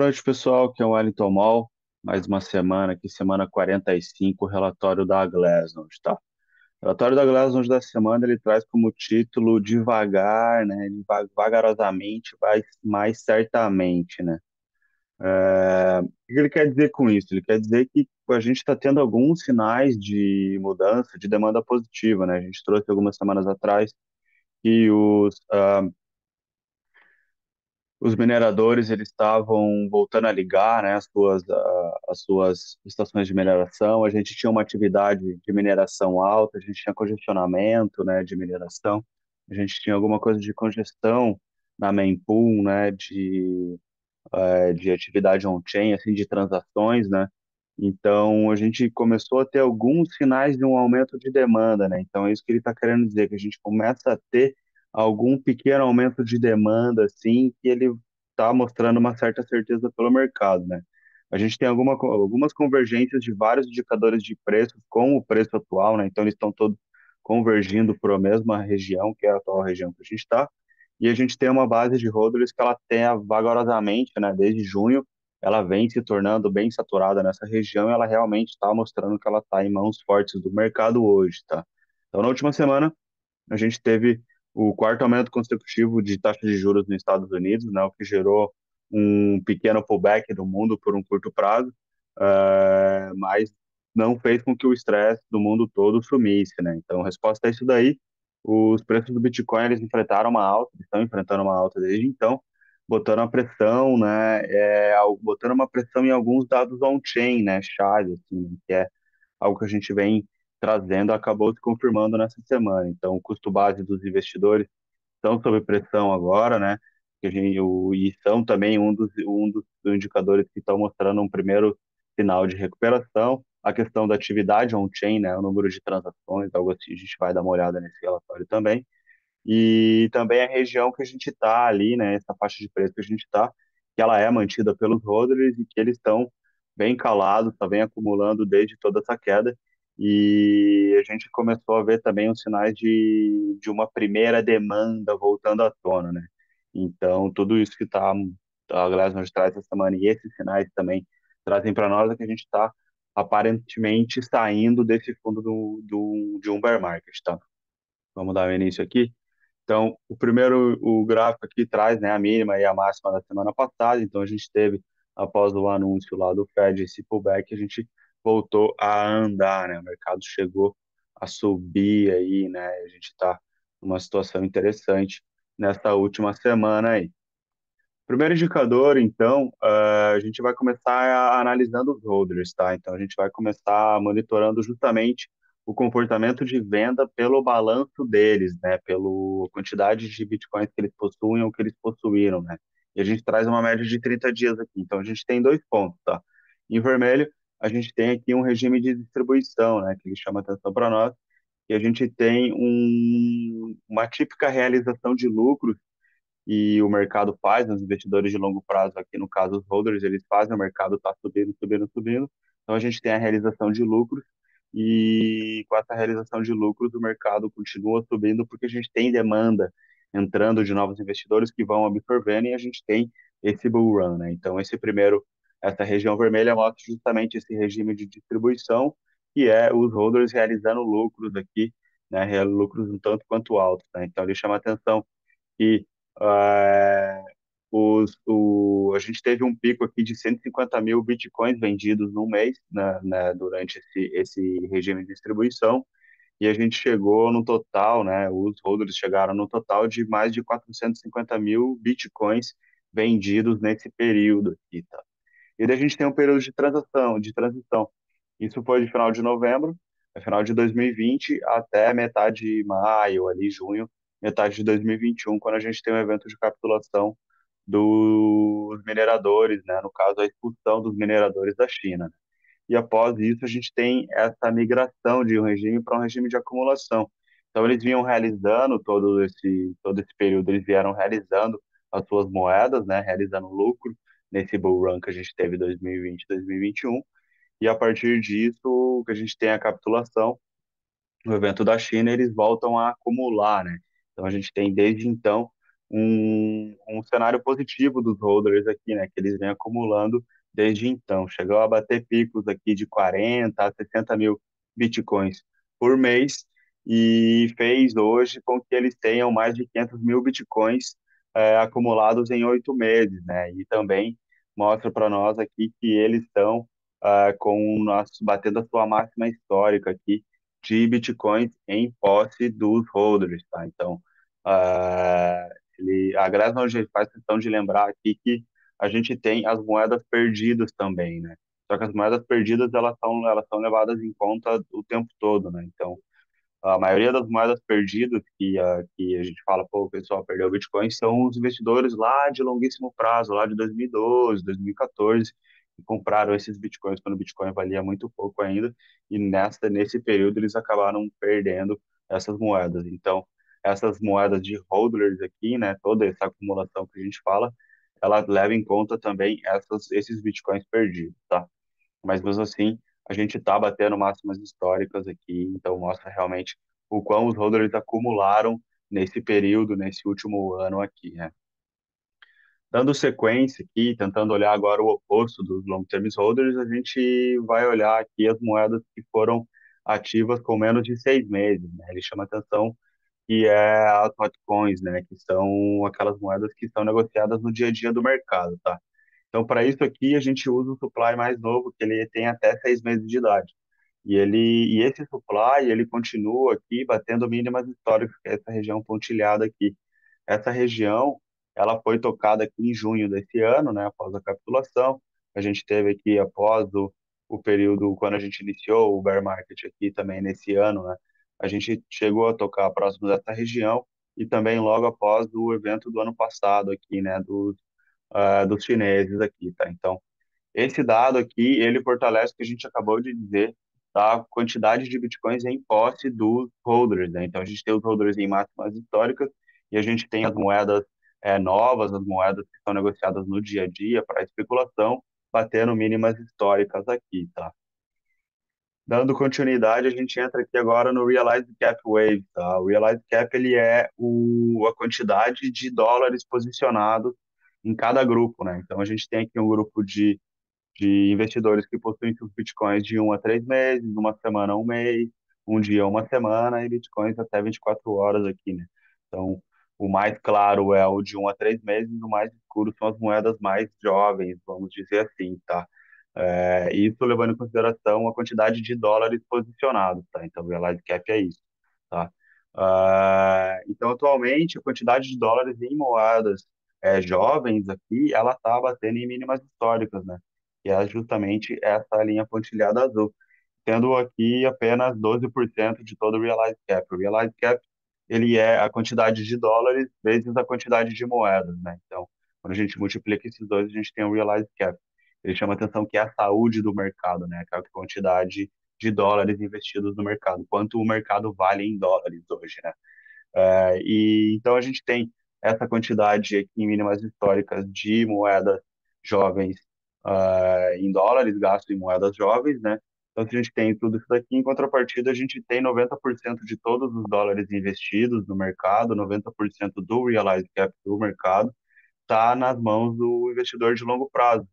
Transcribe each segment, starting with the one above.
noite, pessoal. Aqui é o Wellington Mall. Mais uma semana aqui, semana 45, relatório da Glassnode, tá? O relatório da Glassnode da semana, ele traz como título devagar, né? Vagarosamente, vai mais certamente, né? O que ele quer dizer com isso? Ele quer dizer que a gente está tendo alguns sinais de mudança, de demanda positiva, né? A gente trouxe algumas semanas atrás que os mineradores eles estavam voltando a ligar, né, as suas estações de mineração. A gente tinha uma atividade de mineração alta, a gente tinha congestionamento, né, de mineração, a gente tinha alguma coisa de congestão na mempool, né, de atividade on-chain, assim, de transações, né? Então, a gente começou a ter alguns sinais de um aumento de demanda, né? Então, é isso que ele está querendo dizer, que a gente começa a ter algum pequeno aumento de demanda, assim, que ele está mostrando uma certa certeza pelo mercado, né? A gente tem algumas convergências de vários indicadores de preços com o preço atual, né? Então, eles estão todos convergindo para a mesma região, que é a atual região que a gente está, e a gente tem uma base de hodlers que ela tem vagarosamente, né, desde junho, ela vem se tornando bem saturada nessa região e ela realmente está mostrando que ela está em mãos fortes do mercado hoje, tá? Então, na última semana, a gente teve o quarto aumento consecutivo de taxa de juros nos Estados Unidos, né, o que gerou um pequeno pullback no mundo por um curto prazo, mas não fez com que o estresse do mundo todo sumisse, né? Então, resposta a isso daí, os preços do Bitcoin eles enfrentaram uma alta, estão enfrentando uma alta desde então, botando a pressão, né, botando uma pressão em alguns dados on-chain, né, chave, assim, que é algo que a gente vem trazendo, acabou se confirmando nessa semana. Então, o custo base dos investidores estão sob pressão agora, né? E são também um dos indicadores que estão mostrando um primeiro sinal de recuperação. A questão da atividade on-chain, né? O número de transações, algo assim, a gente vai dar uma olhada nesse relatório também. E também a região que a gente está ali, né? Essa faixa de preço que a gente está, que ela é mantida pelos hodlers e que eles estão bem calados, está bem acumulando desde toda essa queda. E a gente começou a ver também os sinais de uma primeira demanda voltando à tona, né? Então, tudo isso que a Glassnode traz essa semana e esses sinais também trazem para nós é que a gente está aparentemente saindo desse fundo de um bear market, tá? Vamos dar o início aqui. Então, o gráfico aqui traz, né, a mínima e a máxima da semana passada. Então, a gente teve, após o anúncio lá do Fed, esse pullback, a gente voltou a andar, né? O mercado chegou a subir aí, né? A gente está numa situação interessante nessa última semana aí. Primeiro indicador, então, a gente vai começar analisando os holders, tá? Então, a gente vai começar monitorando justamente o comportamento de venda pelo balanço deles, né? Pela quantidade de bitcoins que eles possuem ou que eles possuíram, né? E a gente traz uma média de 30 dias aqui. Então, a gente tem dois pontos, tá? Em vermelho, a gente tem aqui um regime de distribuição, né? Que ele chama atenção para nós. E a gente tem uma típica realização de lucros e o mercado faz, os investidores de longo prazo, aqui no caso os holders, eles fazem, o mercado está subindo, subindo, subindo. Então a gente tem a realização de lucros e com essa realização de lucros o mercado continua subindo porque a gente tem demanda entrando de novos investidores que vão absorvendo e a gente tem esse bull run, né? Então essa região vermelha mostra justamente esse regime de distribuição que é os holders realizando lucros aqui, né? Lucros um tanto quanto altos, né? Então ele chama atenção que é, a gente teve um pico aqui de 150 mil bitcoins vendidos no mês, né, durante esse regime de distribuição, e a gente chegou no total, né, os holders chegaram no total de mais de 450 mil bitcoins vendidos nesse período aqui, tá? E daí a gente tem um período de transição. Isso foi de final de novembro, final de 2020 até metade de maio, ali junho, metade de 2021, quando a gente tem um evento de capitulação dos mineradores, né? No caso, a expulsão dos mineradores da China, né? E após isso, a gente tem essa migração de um regime para um regime de acumulação. Então, eles vinham realizando todo esse período, eles vieram realizando as suas moedas, né? Realizando lucro nesse bull run que a gente teve em 2020, 2021. E a partir disso, que a gente tem a capitulação, no evento da China, eles voltam a acumular, né? Então, a gente tem desde então um cenário positivo dos holders aqui, né? Que eles vêm acumulando desde então. Chegou a bater picos aqui de 40 a 60 mil bitcoins por mês e fez hoje com que eles tenham mais de 500 mil bitcoins acumulados em 8 meses, né? E também mostra para nós aqui que eles estão batendo a sua máxima histórica aqui de bitcoins em posse dos holders, tá? Então, ah, a Glassnode faz questão de lembrar aqui que a gente tem as moedas perdidas também, né? Só que as moedas perdidas elas são levadas em conta o tempo todo, né? Então, a maioria das moedas perdidas que a gente fala, pô, o pessoal perdeu o Bitcoin, são os investidores lá de longuíssimo prazo, lá de 2012, 2014, que compraram esses Bitcoins quando o Bitcoin valia muito pouco ainda, e nesse período eles acabaram perdendo essas moedas. Então, essas moedas de hodlers aqui, né, toda essa acumulação que a gente fala, ela leva em conta também esses Bitcoins perdidos, tá? Mas mesmo assim, a gente está batendo máximas históricas aqui, então mostra realmente o quão os holders acumularam nesse período, nesse último ano aqui, né? Dando sequência aqui, tentando olhar agora o oposto dos long-term holders, a gente vai olhar aqui as moedas que foram ativas com menos de 6 meses, né? Ele chama atenção que é as altcoins, né? Que são aquelas moedas que são negociadas no dia a dia do mercado, tá? Então, para isso aqui, a gente usa o supply mais novo, que ele tem até 6 meses de idade. E esse supply, ele continua aqui batendo mínimas históricas, que é essa região pontilhada aqui. Essa região, ela foi tocada aqui em junho desse ano, né, após a capitulação. A gente teve aqui, após o período, quando a gente iniciou o bear market aqui também nesse ano, né, a gente chegou a tocar próximo dessa região e também logo após o evento do ano passado aqui, né, dos chineses aqui, tá? Então, esse dado aqui, ele fortalece o que a gente acabou de dizer, tá? A quantidade de bitcoins em posse dos holders, né? Então, a gente tem os holders em máximas históricas e a gente tem as moedas novas, as moedas que são negociadas no dia a dia para especulação, batendo mínimas históricas aqui, tá? Dando continuidade, a gente entra aqui agora no Realized Cap Wave, tá? O Realized Cap, ele é a quantidade de dólares posicionados em cada grupo, né? Então, a gente tem aqui um grupo de investidores que possuem seus bitcoins de 1 a 3 meses, uma semana a um mês, um dia a uma semana, e bitcoins até 24 horas aqui, né? Então, o mais claro é o de 1 a 3 meses, o mais escuro são as moedas mais jovens, vamos dizer assim, tá? Isso levando em consideração a quantidade de dólares posicionados, tá? Então, o realized cap é isso, tá? Então, atualmente, a quantidade de dólares em moedas jovens aqui, ela está batendo em mínimas históricas, né? Que é justamente essa linha pontilhada azul, tendo aqui apenas 12% de todo o realized cap. O realized cap, ele é a quantidade de dólares vezes a quantidade de moedas, né? Então, quando a gente multiplica esses dois, a gente tem o realized cap. Ele chama atenção que é a saúde do mercado, né? Aquela quantidade de dólares investidos no mercado, quanto o mercado vale em dólares hoje, né? E então a gente tem essa quantidade aqui em mínimas históricas de moedas jovens em dólares, gasto em moedas jovens, né? Então, se a gente tem tudo isso daqui, em contrapartida, a gente tem 90% de todos os dólares investidos no mercado, 90% do realized cap do mercado, está nas mãos do investidor de longo prazo,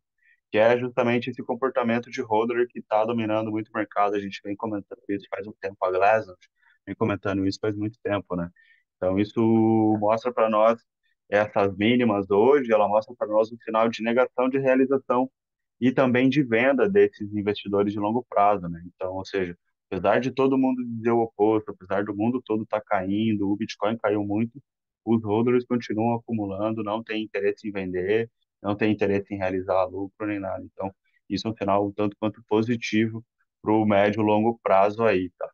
que é justamente esse comportamento de holder que está dominando muito o mercado. A gente vem comentando isso faz um tempo, a Glassnode vem comentando isso faz muito tempo, né? Então, isso mostra para nós essas mínimas hoje, ela mostra para nós um sinal de negação de realização e também de venda desses investidores de longo prazo, né? Então, ou seja, apesar de todo mundo dizer o oposto, apesar do mundo todo estar caindo, o Bitcoin caiu muito, os holders continuam acumulando, não têm interesse em vender, não têm interesse em realizar lucro nem nada. Então, isso é um sinal um tanto quanto positivo para o médio e longo prazo aí, tá?